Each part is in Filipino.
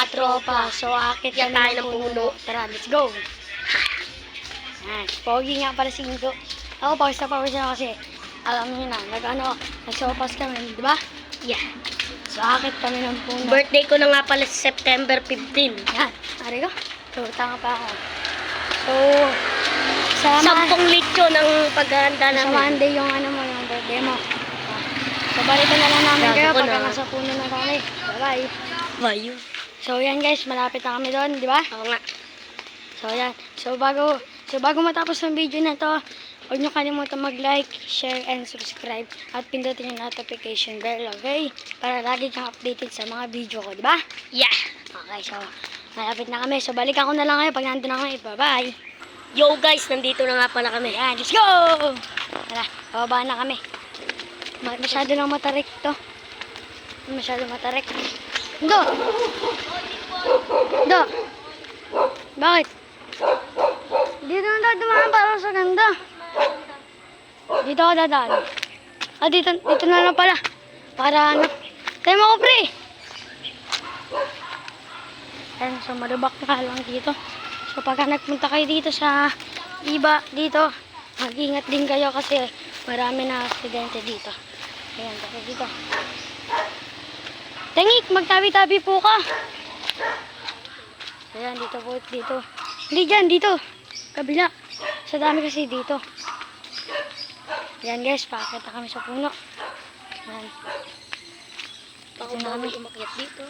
mga tropa. So, akit Yan tayo ng puno. Tara, let's go. Yan, pogi nga pala si Indo. Ako, pawis na kasi. Alam niyo na, nag-sopas kami, di ba? Yeah. So, akit kami ng puno. Birthday ko na nga pala September 15. Yan, ari ko. So, tanga pa ako. So, sa 10 litro ng paghahanda sa namin. Monday yung yung birthday mo. So, balikan na lang namin Gago kayo ko pagka na. nasa puno na kami. Bye-bye. Bayo. So, yan guys, malapit na kami doon, di ba? Oo nga. So, yan. So, bago matapos ng video na to, huwag nyo kalimutan mag-like, share, and subscribe. At pindutin yung notification bell, okay? Para lagi kang updated sa mga video ko, di ba? Yeah. Okay, so, malapit na kami. So, balikan ko na lang kayo pag nandun na kami. Bye-bye. Yo guys, nandito na nga pala kami. Yan, let's go! Tara, bababa na kami. Masyado lang matarik to. Masyado matarik. Indo! Indo! Bakit? Dito na tayo dumaan para sa ganda. Dito ako dadaan. Dito na lang pala. Para ano. Tayo mo ko, pre! Ayan, so marubak na lang dito. So pagka nagpunta kayo dito sa iba dito, mag-ingat din kayo kasi marami na aksidente dito. Ayan, tara dito. Tengik, magtabi-tabi po ka. Ayan, dito po, dito. Hindi dyan, dito. Kabila. Sa dami kasi dito. Ayan guys, paakit na kami sa puno. Ayan. Ako bago umakyat dito.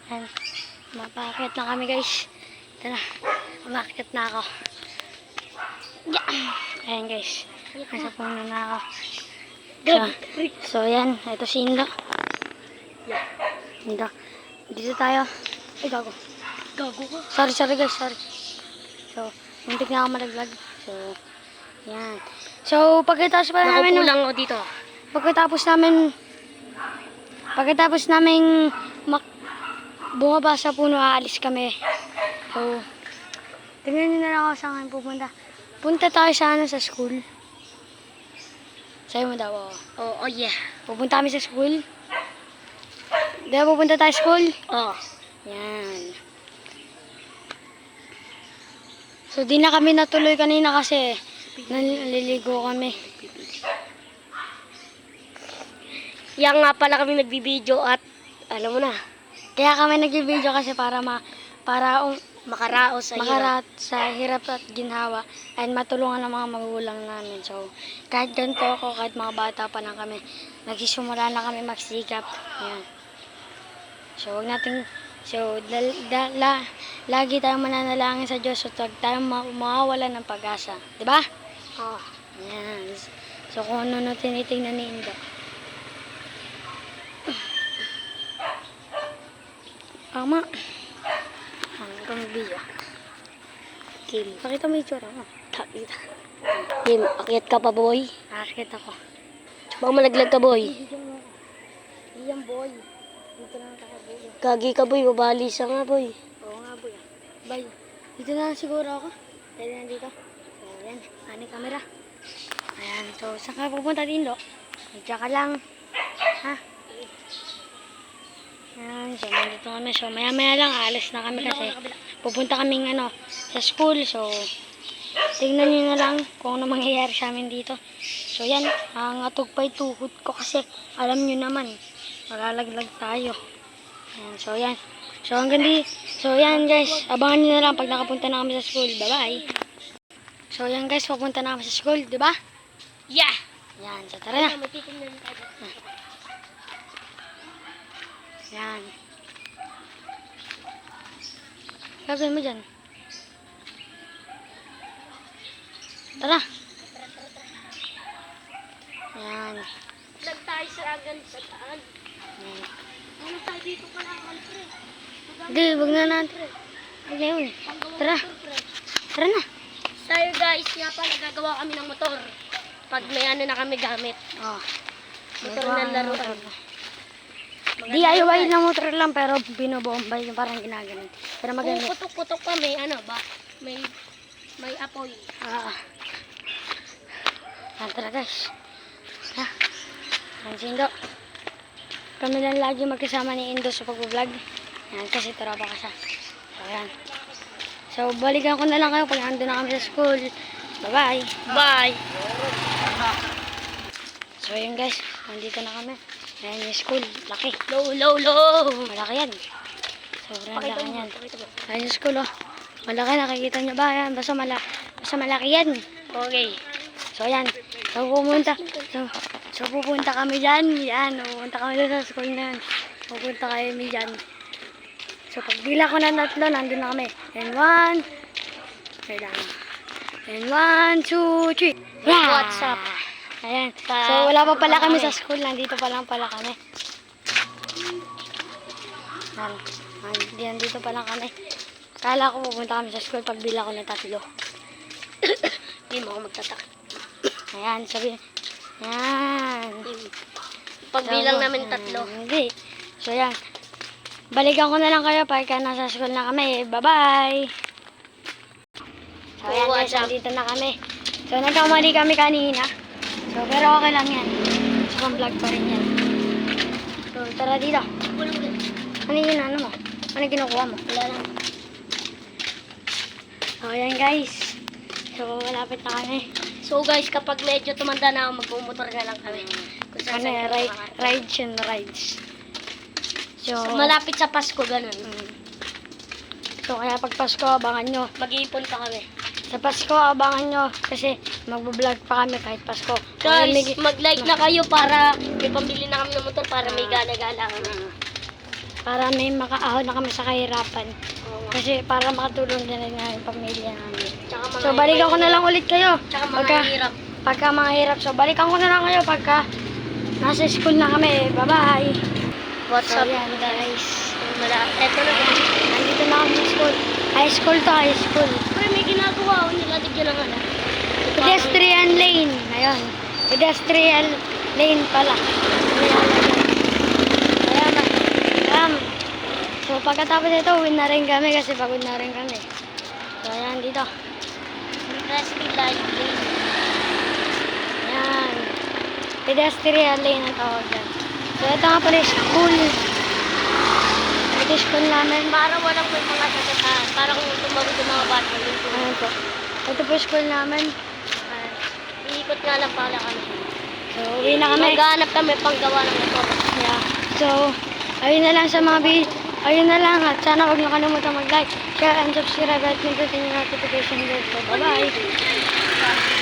Ayan. Mapakit na kami guys. Ito na. Umakit na ako. Yeah. Ayan guys. Nasa puno na ako. So ayan. Ito si Indo. Indo. Dito tayo. Ay, gago. Gago ko. Sorry guys. Sorry. So, muntik na ako malaglag. So, ayan. So, pagkatapos pa namin. Nakaupo lang ako dito. Pagkatapos namin bumaba sa puno, aalis kami. So, tingnan nyo na lang ako saan pupunta. Punta tayo sa school. Sa'yo mo daw, oo. Oh yeah. Pupunta kami sa school. Di ba pupunta tayo sa school? Oh. Yan. So, di na kami natuloy kanina kasi naliligo kami. Yan nga pala kami nagbibideo at alam mo na, Kaya kami nag-video kasi para makaraos sa hirap. makarat sa hirap at ginhawa and matulungan ng mga magulang namin. So, kahit ganito ako, kahit mga bata pa lang kami, nagsisimula na kami magsikap. Ayan. So, lagi tayong mananalangin sa Diyos at huwag tayong mawawalan ng pag-asa. Diba? Oh. Ayan. So, kung ano tinitingnan ni Indo. Tama. Ito may video. Kim. Pakita mo yung tsura mo. Takita. Kim, akyat ka pa boy. Nakakit ako. Baka malaglag ka boy. Iyan boy. Dito na tayo boy. Kagi ka boy, mabalisa nga boy. Oo nga boy. Bye. Dito na lang siguro ako. Dito na dito. So yan. Ano yung camera. Ayan. So saan ka pupunta din do? Diyan ka lang. Ha? Ayan. So nandito kami. So maya lang alis na kami kasi pupunta kaming sa school. So tingnan nyo na lang kung ano mangyayari sa amin dito. So yan, atog pa tuhod ko kasi alam nyo naman, malalaglag tayo. Ayan, so yan. So hanggang so yan guys, abangan nyo na lang pag nakapunta na kami sa school. Bye bye. So yan guys, papunta na kami sa school, di ba? Yeah! Yan, so tara na. Matitingnan tayo. Yan. Gagawin mo dyan. Tara. Yan. Lag tayo sa agan sa taan. Yan. Ano tayo dito pala ang pre? Hindi, wag na natin. Wag na yun. Tara. Tara na. Tayo guys, nga pala gagawa kami ng motor. Pag may na kami gamit. Oh. Motor ng laruan. DIY na motor lang pero binobombay yung parang ginaganon. Pero Kung maganda. putok-putok pa may may apoy. Tara guys. Ha? Ang Indo. Kami lang lagi magkasama ni Indo sa pag-vlog. Yan, kasi tropa ka siya. So, yan. So, balikan ko na lang kayo pag nandun na kami sa school. Bye-bye. Bye! So, yun guys. Nandito na kami. Ayan yung school. Laki. Low! Malaki yan. Sobrang Pakita laki mo, yan. pakita mo. Ayan yung school, oh. Malaki, nakikita nyo ba? Ayan, basta malaki yan. Okay. So, ayan. So, pupunta kami dyan. Yan, pupunta kami dyan sa school na yan. Pupunta kami dyan. So, pag bila ko na 3, nandun na kami. And 1, wait lang. And 1, 2, 3. What's up? Ayan. So, wala pa pala kami sa school. Nandito pa lang pala kami. Ayan. Dito pa lang kami. Kala ko pupunta kami sa school pag bila ko na 3. Hindi mo ako magtatak. Ayan, sabi. Yan. Pagbilang namin 3. Hindi. So, yan. Balikan ko na lang kayo pagka nasa school na kami. Bye-bye! So, yan guys, nandito na kami. So, nagkamali kami kanina. So, pero okay lang yan. So, pang-vlog pa rin yan. So, tara dito. Ano yun, ano mo? Ano yung kinukuha mo? Wala lang. So, yan guys. So, malapit na kami. So guys, kapag medyo tumanda na ako, magmumotor na lang kami. Kung saan Ano, saan kami makakarating. rides and rides. So, Malapit sa Pasko, ganun. So, kaya pag Pasko, abangan nyo. Mag-iipon pa kami. Sa Pasko, abangan nyo. Kasi magbablog pa kami kahit Pasko. Guys, May- mag-like na kayo para may pambili na kami ng motor para may gala-gala kami. para may makaahon na kami sa kahirapan. Oo. Kasi para makatulong din ang pamilya namin. Tsaka mga So, balikan ko na lang ulit kayo. Tsaka mga hirap. Pagka mga hirap. So, balikan ko na lang kayo pagka nasa school na kami. Bye-bye. What's So, up, yan, guys? Eto na. Nandito na kami sa school. High school to, high school. Pre, may ginagawa. Nilatig yun ang ano. Pedestrian lane. Ayun. Pedestrian lane pala. Ayan. So, pagkatapos ito, uwi na rin kami kasi pagod na rin kami. So, ayan dito. Interesting life. Ayan. Pedestrian lane ang tawag dyan. So, ito nga pala yung school. Ito yung school namin. Para walang may mga sasataan. Para kung tumawid yung mga bata. Ayan po. Ito po yung school namin. Iikot nga lang pala kami. So, uwi na kami. Maghanap kami panggawa ng motor. Yeah. So, ayun na lang sa mga ayun na lang at sana huwag niyo kalimutan mag-like, share, and subscribe at pindutin yung notification bell. So, bye-bye!